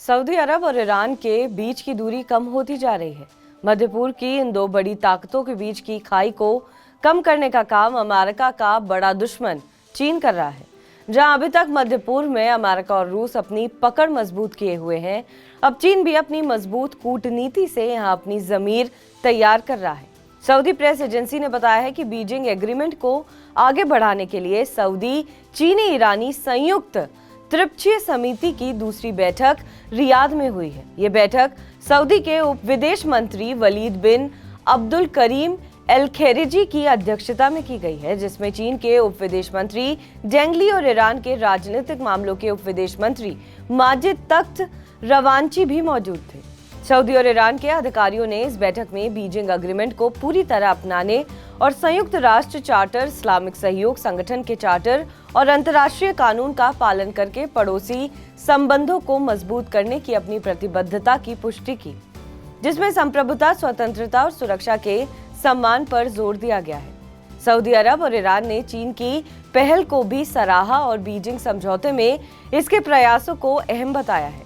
Saudi अरब और Iran के बीच की दूरी कम होती जा रही है। मध्य पूर्व की इन दो बड़ी ताकतों के बीच की खाई को कम करने का काम अमेरिका का बड़ा दुश्मन चीन कर रहा है। जहां अभी तक मध्य पूर्व में अमेरिका और रूस अपनी पकड़ मजबूत किए हुए हैं, अब चीन भी अपनी मजबूत कूटनीति से यहां अपनी जमीर तैयार कर रहा है। सऊदी प्रेस एजेंसी ने बताया है कि बीजिंग एग्रीमेंट को आगे बढ़ाने के लिए सऊदी चीनी ईरानी संयुक्त त्रिपक्षीय समिति की दूसरी बैठक रियाद में हुई है। ये बैठक सऊदी के उप विदेश मंत्री वलीद बिन अब्दुल करीम एल खैरिजी की अध्यक्षता में की गई है, जिसमें चीन के उप विदेश मंत्री जेंगली और ईरान के राजनीतिक मामलों के उप विदेश मंत्री माजिद तख्त रवांची भी मौजूद थे। सऊदी और ईरान के अधिकारियों ने इस बैठक में बीजिंग एग्रीमेंट को पूरी तरह अपनाने और संयुक्त राष्ट्र चार्टर, इस्लामिक सहयोग संगठन के चार्टर और अंतर्राष्ट्रीय कानून का पालन करके पड़ोसी संबंधों को मजबूत करने की अपनी प्रतिबद्धता की पुष्टि की, जिसमें संप्रभुता, स्वतंत्रता और सुरक्षा के सम्मान पर जोर दिया गया है। सऊदी अरब और ईरान ने चीन की पहल को भी सराहा और बीजिंग समझौते में इसके प्रयासों को अहम बताया है।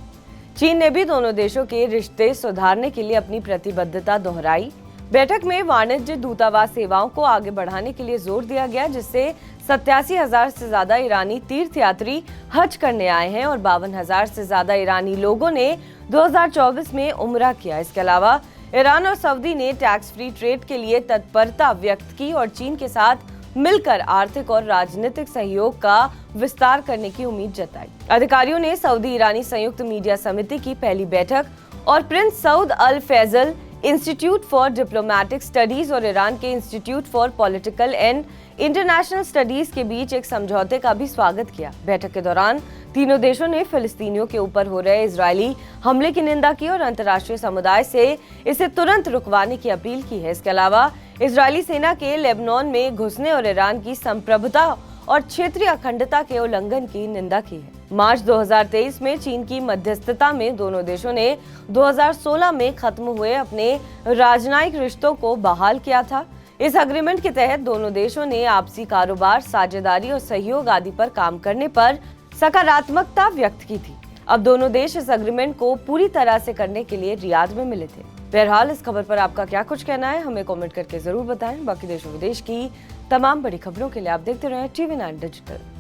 चीन ने भी दोनों देशों के रिश्ते सुधारने के लिए अपनी प्रतिबद्धता दोहराई। बैठक में वाणिज्य दूतावास सेवाओं को आगे बढ़ाने के लिए जोर दिया गया, जिससे 87,000 से ज्यादा ईरानी तीर्थयात्री हज करने आए हैं और 52,000 से ज्यादा ईरानी लोगों ने 2024 में उम्रा किया। इसके अलावा ईरान और सऊदी ने टैक्स फ्री ट्रेड के लिए तत्परता व्यक्त की और चीन के साथ मिलकर आर्थिक और राजनीतिक सहयोग का विस्तार करने की उम्मीद जताई। अधिकारियों ने सऊदी ईरानी संयुक्त मीडिया समिति की पहली बैठक और Prince Saud al Faisal Institute for Diplomatic Studies और ईरान के Institute for Political and International Studies के बीच एक समझौते का भी स्वागत किया। बैठक के दौरान तीनों देशों ने फिलिस्तीनियों के ऊपर हो रहे इजरायली हमले की निंदा की और अंतर्राष्ट्रीय समुदाय से इसे तुरंत रुकवाने की अपील की है। इसके अलावा इजरायली सेना के लेबनान में घुसने और ईरान की संप्रभुता और क्षेत्रीय अखंडता के उल्लंघन की निंदा की है। मार्च 2023 में चीन की मध्यस्थता में दोनों देशों ने 2016 में खत्म हुए अपने राजनयिक रिश्तों को बहाल किया था। इस एग्रीमेंट के तहत दोनों देशों ने आपसी कारोबार, साझेदारी और सहयोग आदि पर काम करने पर सकारात्मकता व्यक्त की थी। अब दोनों देश इस एग्रीमेंट को पूरी तरह से करने के लिए रियाद में मिले थे। बहरहाल इस खबर पर आपका क्या कुछ कहना है, हमें कमेंट करके जरूर बताएं। बाकी देश विदेश की तमाम बड़ी खबरों के लिए आप देखते रहें TV9 डिजिटल।